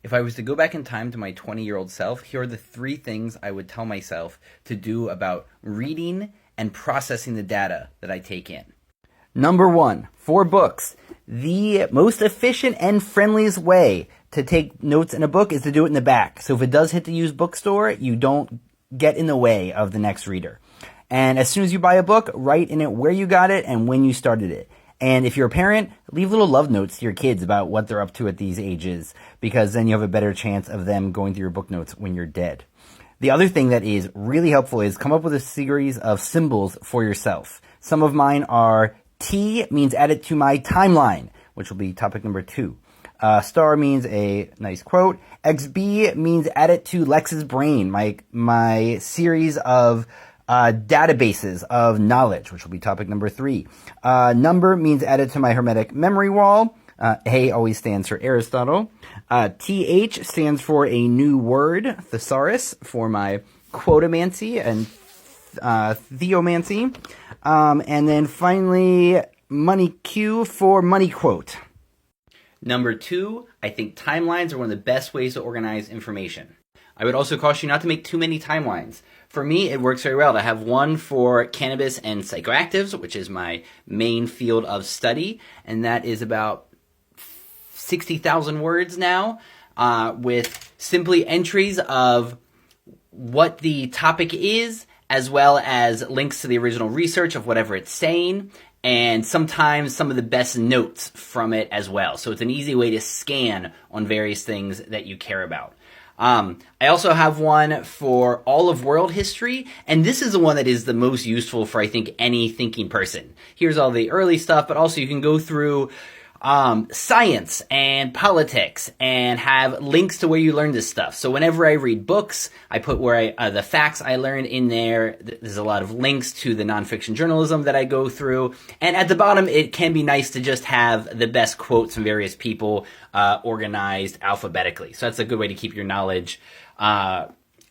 If I was to go back in time to my 20-year-old self, here are the three things I would tell myself to do about reading and processing the data that I take in. Number one, for books. The most efficient and friendliest way to take notes in a book is to do it in the back. So if it does hit the used bookstore, you don't get in the way of the next reader. And as soon as you buy a book, write in it where you got it and when you started it. And if you're a parent, leave little love notes to your kids about what they're up to at these ages, because then you have a better chance of them going through your book notes when you're dead. The other thing that is really helpful is come up with a series of symbols for yourself. Some of mine are T means add it to my timeline, which will be topic number 2. Star means a nice quote. XB means add it to Lex's brain, my series of databases of knowledge, which will be topic number 3. Number means added to my hermetic memory wall. A always stands for Aristotle. TH stands for a new word, thesaurus, for my quotomancy and theomancy. And then finally, money Q for money quote. Number 2, I think timelines are one of the best ways to organize information. I would also caution you not to make too many timelines. For me, it works very well to have one for cannabis and psychoactives, which is my main field of study, and that is about 60,000 words now, with simply entries of what the topic is, as well as links to the original research of whatever it's saying, and sometimes some of the best notes from it as well. So it's an easy way to scan on various things that you care about. I also have one for all of world history, and this is the one that is the most useful for, I think, any thinking person. Here's all the early stuff, but also you can go through science and politics and have links to where you learn this stuff. So whenever I read books, I put where the facts I learned in there. There's a lot of links to the nonfiction journalism that I go through. And at the bottom, it can be nice to just have the best quotes from various people organized alphabetically. So that's a good way to keep your knowledge.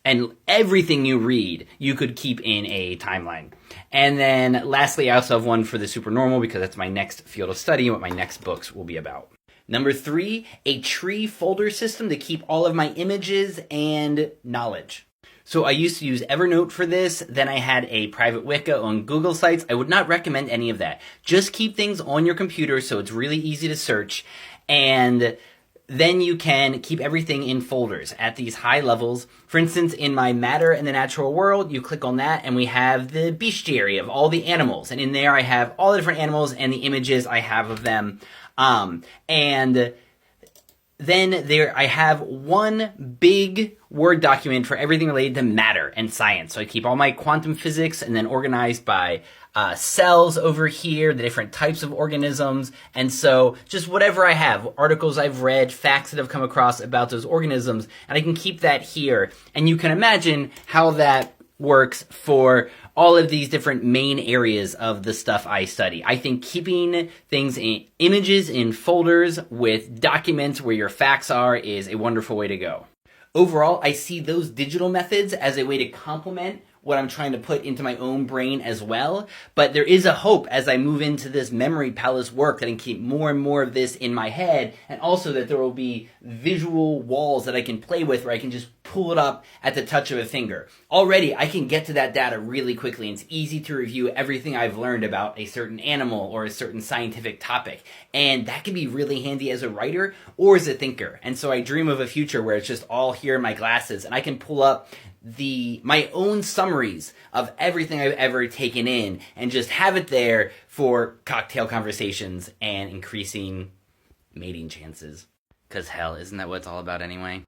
And everything you read, you could keep in a timeline. And then lastly, I also have one for the supernormal because that's my next field of study and what my next books will be about. Number 3, a tree folder system to keep all of my images and knowledge. So I used to use Evernote for this. Then I had a private Wicca on Google Sites. I would not recommend any of that. Just keep things on your computer so it's really easy to search. And then you can keep everything in folders at these high levels. For instance, in my Matter in the Natural World, you click on that and we have the bestiary of all the animals. And in there I have all the different animals and the images I have of them. And then there I have one big Word document for everything related to matter and science. So I keep all my quantum physics and then organized by cells over here, the different types of organisms. And so just whatever I have, articles I've read, facts that I've come across about those organisms, and I can keep that here. And you can imagine how that works for all of these different main areas of the stuff I study. I think keeping things in images in folders with documents where your facts are is a wonderful way to go. Overall, I see those digital methods as a way to complement what I'm trying to put into my own brain as well. But there is a hope as I move into this memory palace work that I can keep more and more of this in my head, and also that there will be visual walls that I can play with where I can just pull it up at the touch of a finger. Already, I can get to that data really quickly, and it's easy to review everything I've learned about a certain animal or a certain scientific topic. And that can be really handy as a writer or as a thinker. And so I dream of a future where it's just all here in my glasses, and I can pull up my own summaries of everything I've ever taken in and just have it there for cocktail conversations and increasing mating chances. 'Cause hell, isn't that what it's all about anyway?